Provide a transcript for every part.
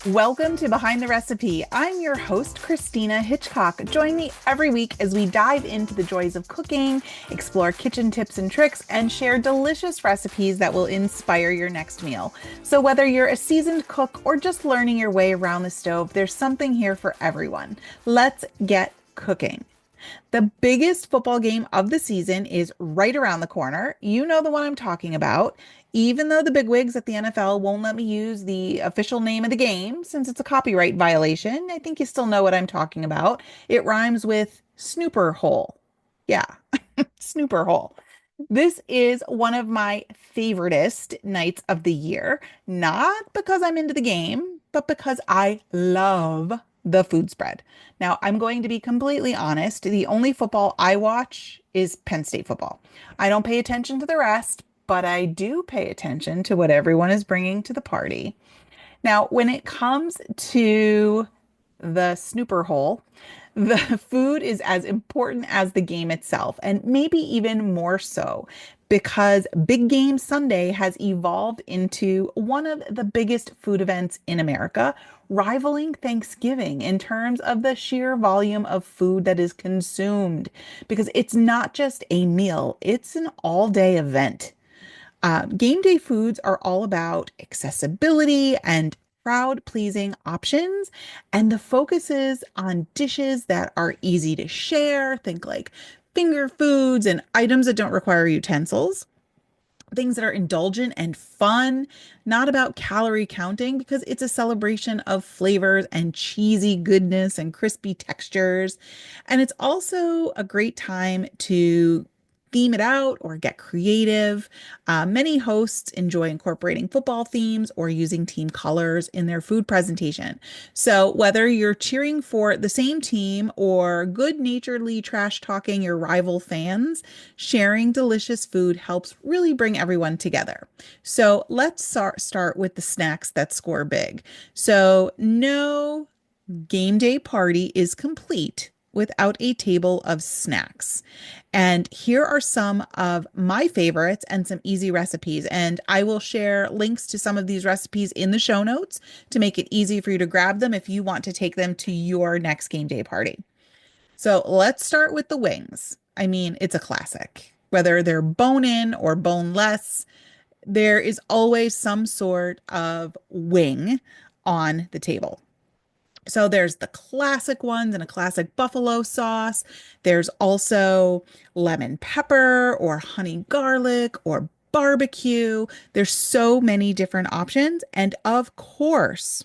Welcome to Behind the Recipe. I'm your host, Christina Hitchcock. Join me every week as we dive into the joys of cooking, explore kitchen tips and tricks, and share delicious recipes that will inspire your next meal. So, whether you're a seasoned cook or just learning your way around the stove, there's something here for everyone. Let's get cooking. The biggest football game of the season is right around the corner. You know the one I'm talking about. Even though the bigwigs at the NFL won't let me use the official name of the game since it's a copyright violation, I think you still know what I'm talking about. It rhymes with snooper hole. Yeah, snooper hole. This is one of my favoriteest nights of the year, not because I'm into the game, but because I love the food spread. Now, I'm going to be completely honest. The only football I watch is Penn State football. I don't pay attention to the rest, but I do pay attention to what everyone is bringing to the party. Now, when it comes to the snooper hole, the food is as important as the game itself, and maybe even more so because Big Game Sunday has evolved into one of the biggest food events in America, rivaling Thanksgiving in terms of the sheer volume of food that is consumed. Because it's not just a meal, it's an all-day event. Game day foods are all about accessibility and crowd-pleasing options, and the focus is on dishes that are easy to share. Think like finger foods and items that don't require utensils. Things that are indulgent and fun, not about calorie counting, because it's a celebration of flavors and cheesy goodness and crispy textures. And it's also a great time to theme it out or get creative. Many hosts enjoy incorporating football themes or using team colors in their food presentation. So, whether you're cheering for the same team or good naturedly trash talking your rival fans, sharing delicious food helps really bring everyone together. So, let's start with the snacks that score big. So, no game day party is complete without a table of snacks. And here are some of my favorites and some easy recipes. And I will share links to some of these recipes in the show notes to make it easy for you to grab them if you want to take them to your next game day party. So let's start with the wings. I mean, it's a classic. Whether they're bone-in or boneless, there is always some sort of wing on the table. So there's the classic ones and a classic buffalo sauce. There's also lemon pepper or honey garlic or barbecue. There's so many different options. And of course,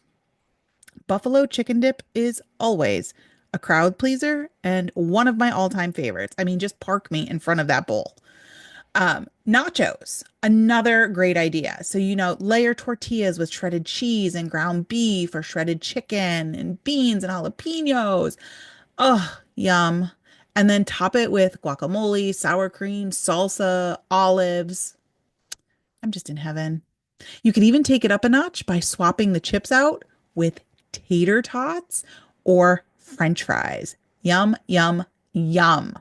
buffalo chicken dip is always a crowd pleaser and one of my all-time favorites. I mean, just park me in front of that bowl. Nachos, another great idea. So, layer tortillas with shredded cheese and ground beef or shredded chicken and beans and jalapenos. Oh, yum. And then top it with guacamole, sour cream, salsa, olives. I'm just in heaven. You can even take it up a notch by swapping the chips out with tater tots or French fries. Yum, yum, yum.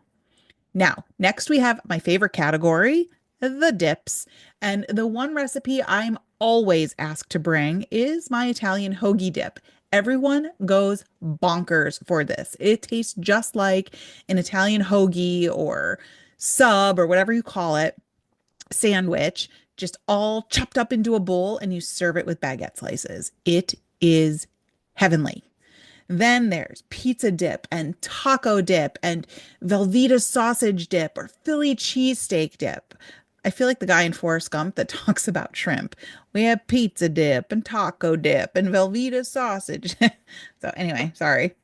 Now, next we have my favorite category, the dips. And the one recipe I'm always asked to bring is my Italian hoagie dip. Everyone goes bonkers for this. It tastes just like an Italian hoagie or sub or whatever you call it, sandwich, just all chopped up into a bowl and you serve it with baguette slices. It is heavenly. Then there's pizza dip and taco dip and Velveeta sausage dip or Philly cheesesteak dip. I feel like the guy in Forrest Gump that talks about shrimp. We have pizza dip and taco dip and Velveeta sausage. So anyway, sorry.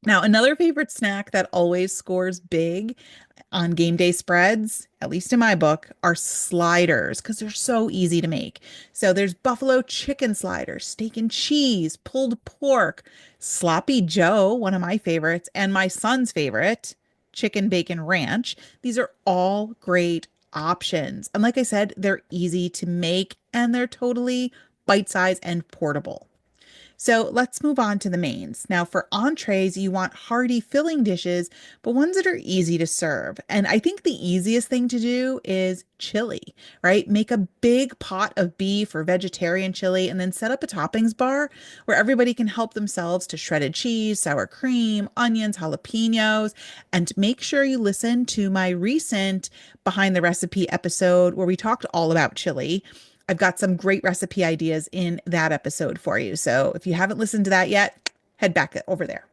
Now, another favorite snack that always scores big on game day spreads, at least in my book, are sliders because they're so easy to make. So there's buffalo chicken sliders, steak and cheese, pulled pork, sloppy Joe, one of my favorites, and my son's favorite, chicken bacon ranch. These are all great options. And like I said, they're easy to make and they're totally bite-sized and portable. So let's move on to the mains. Now, for entrees, you want hearty, filling dishes, but ones that are easy to serve. And I think the easiest thing to do is chili, right? Make a big pot of beef or vegetarian chili and then set up a toppings bar where everybody can help themselves to shredded cheese, sour cream, onions, jalapenos, and make sure you listen to my recent Behind the Recipe episode where we talked all about chili. I've got some great recipe ideas in that episode for you. So if you haven't listened to that yet, head back over there.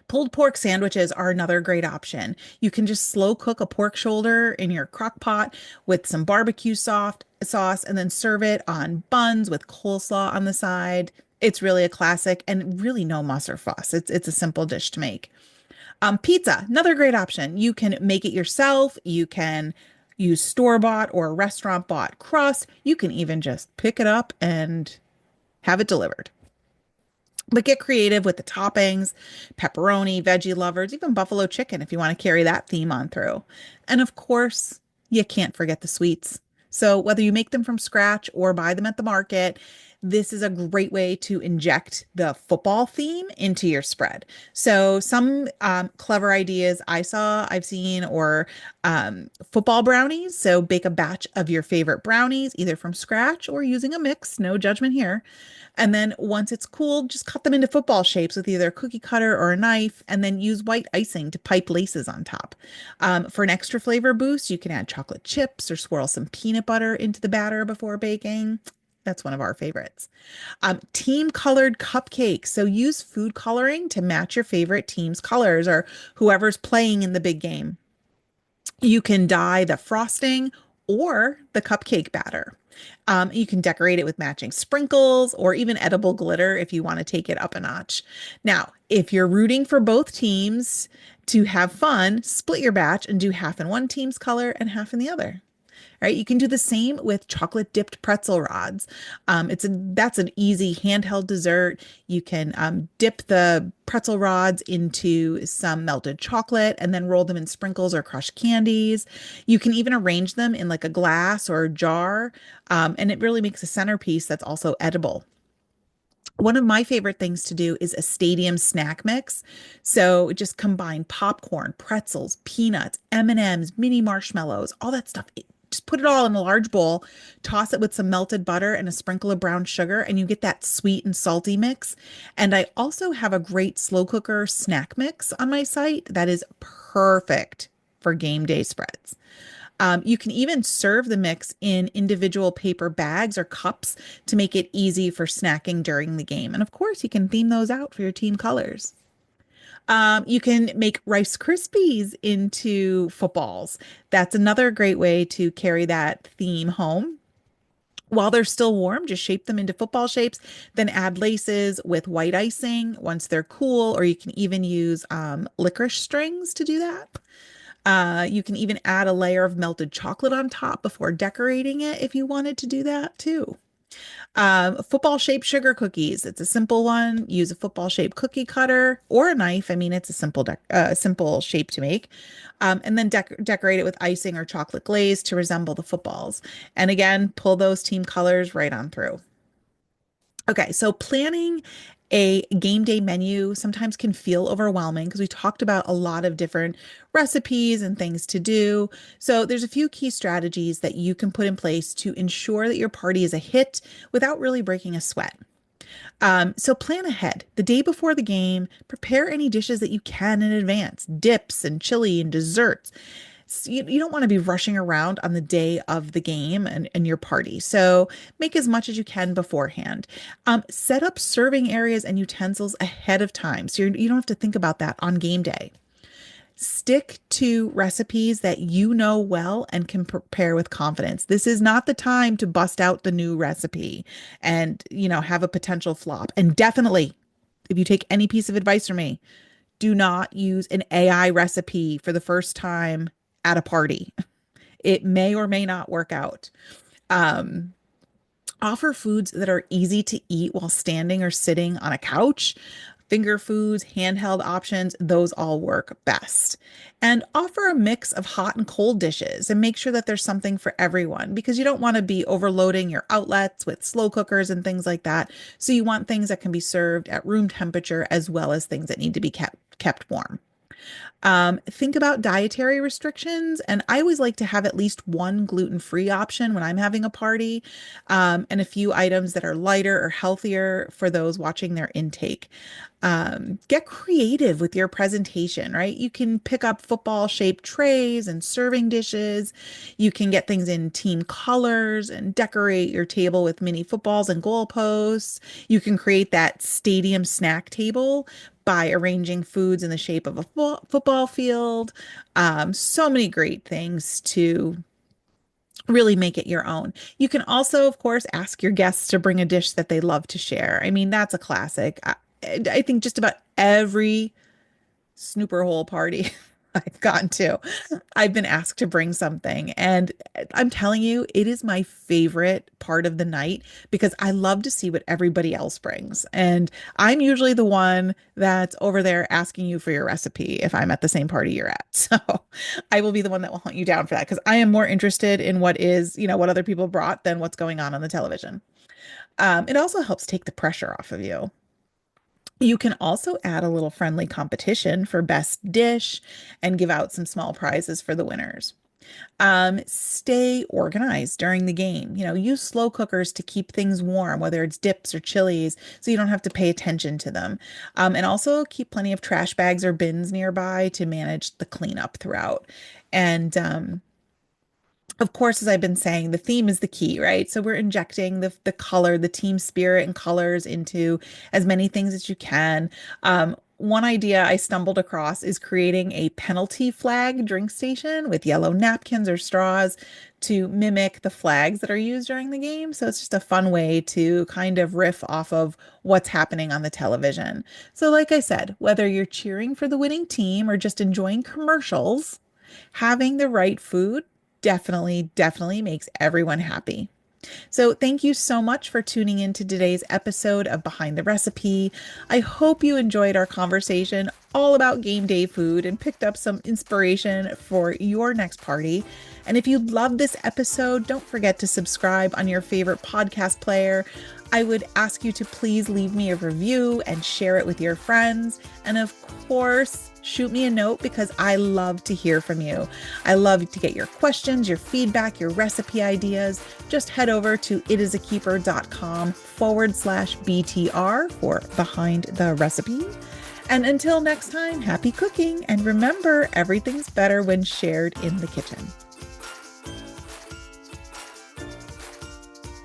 Pulled pork sandwiches are another great option. You can just slow cook a pork shoulder in your crock pot with some barbecue sauce and then serve it on buns with coleslaw on the side. It's really a classic and really no muss or fuss. It's a simple dish to make. Pizza, another great option. You can make it yourself. You can use store-bought or restaurant-bought crust. You can even just pick it up and have it delivered. But get creative with the toppings, pepperoni, veggie lovers, even buffalo chicken if you want to carry that theme on through. And of course, you can't forget the sweets. So whether you make them from scratch or buy them at the market, this is a great way to inject the football theme into your spread. So some clever ideas I've seen, or football brownies. So bake a batch of your favorite brownies, either from scratch or using a mix, no judgment here. And then once it's cooled, just cut them into football shapes with either a cookie cutter or a knife, and then use white icing to pipe laces on top. For an extra flavor boost, you can add chocolate chips or swirl some peanut butter into the batter before baking. That's one of our favorites. Team colored cupcakes. So use food coloring to match your favorite team's colors or whoever's playing in the big game. You can dye the frosting or the cupcake batter. You can decorate it with matching sprinkles or even edible glitter if you want to take it up a notch. Now, if you're rooting for both teams to have fun, split your batch and do half in one team's color and half in the other. Right? You can do the same with chocolate dipped pretzel rods. That's an easy handheld dessert. You can dip the pretzel rods into some melted chocolate and then roll them in sprinkles or crushed candies. You can even arrange them in like a glass or a jar, and it really makes a centerpiece that's also edible. One of my favorite things to do is a stadium snack mix. So just combine popcorn, pretzels, peanuts, M&Ms, mini marshmallows, all that stuff. Just put it all in a large bowl, toss it with some melted butter and a sprinkle of brown sugar, and you get that sweet and salty mix. And I also have a great slow cooker snack mix on my site that is perfect for game day spreads. You can even serve the mix in individual paper bags or cups to make it easy for snacking during the game. And of course, you can theme those out for your team colors. You can make Rice Krispies into footballs. That's another great way to carry that theme home. While they're still warm, just shape them into football shapes, then add laces with white icing once they're cool, or you can even use licorice strings to do that. You can even add a layer of melted chocolate on top before decorating it if you wanted to do that too. Football shaped sugar cookies. It's a simple one. Use a football shaped cookie cutter or a knife. I mean, it's a simple shape to make. And then decorate it with icing or chocolate glaze to resemble the footballs. And again, pull those team colors right on through. Okay, so planning a game day menu sometimes can feel overwhelming because we talked about a lot of different recipes and things to do. So there's a few key strategies that you can put in place to ensure that your party is a hit without really breaking a sweat. So plan ahead. The day before the game, prepare any dishes that you can in advance, dips and chili and desserts. You don't want to be rushing around on the day of the game and your party. So make as much as you can beforehand. Set up serving areas and utensils ahead of time. So you don't have to think about that on game day. Stick to recipes that you know well and can prepare with confidence. This is not the time to bust out the new recipe and, have a potential flop. And definitely, if you take any piece of advice from me, do not use an AI recipe for the first time at a party. It may or may not work out. Offer foods that are easy to eat while standing or sitting on a couch. Finger foods, handheld options, those all work best. And offer a mix of hot and cold dishes and make sure that there's something for everyone because you don't want to be overloading your outlets with slow cookers and things like that. So you want things that can be served at room temperature as well as things that need to be kept warm. Think about dietary restrictions, and I always like to have at least one gluten-free option when I'm having a party, and a few items that are lighter or healthier for those watching their intake. Get creative with your presentation, right? You can pick up football-shaped trays and serving dishes. You can get things in team colors and decorate your table with mini footballs and goalposts. You can create that stadium snack table by arranging foods in the shape of a football field. So many great things to really make it your own. You can also, of course, ask your guests to bring a dish that they love to share. I mean, that's a classic. I think just about every snooper hole party I've gone to, I've been asked to bring something. And I'm telling you, it is my favorite part of the night because I love to see what everybody else brings. And I'm usually the one that's over there asking you for your recipe if I'm at the same party you're at. So I will be the one that will hunt you down for that because I am more interested in what is, what other people brought than what's going on the television. It also helps take the pressure off of you. You can also add a little friendly competition for best dish and give out some small prizes for the winners. Stay organized during the game. Use slow cookers to keep things warm, whether it's dips or chilies, so you don't have to pay attention to them. And also keep plenty of trash bags or bins nearby to manage the cleanup throughout. And of course, as I've been saying, the theme is the key, right? So we're injecting the color, the team spirit and colors into as many things as you can. One idea I stumbled across is creating a penalty flag drink station with yellow napkins or straws to mimic the flags that are used during the game. So it's just a fun way to kind of riff off of what's happening on the television. So like I said, whether you're cheering for the winning team or just enjoying commercials, having the right food definitely makes everyone happy. So thank you so much for tuning in to today's episode of Behind the Recipe. I hope you enjoyed our conversation all about game day food and picked up some inspiration for your next party. And if you love this episode, don't forget to subscribe on your favorite podcast player. I would ask you to please leave me a review and share it with your friends. And of course, shoot me a note because I love to hear from you. I love to get your questions, your feedback, your recipe ideas. Just head over to itisakeeper.com/BTR for Behind the Recipe. And until next time, happy cooking. And remember, everything's better when shared in the kitchen.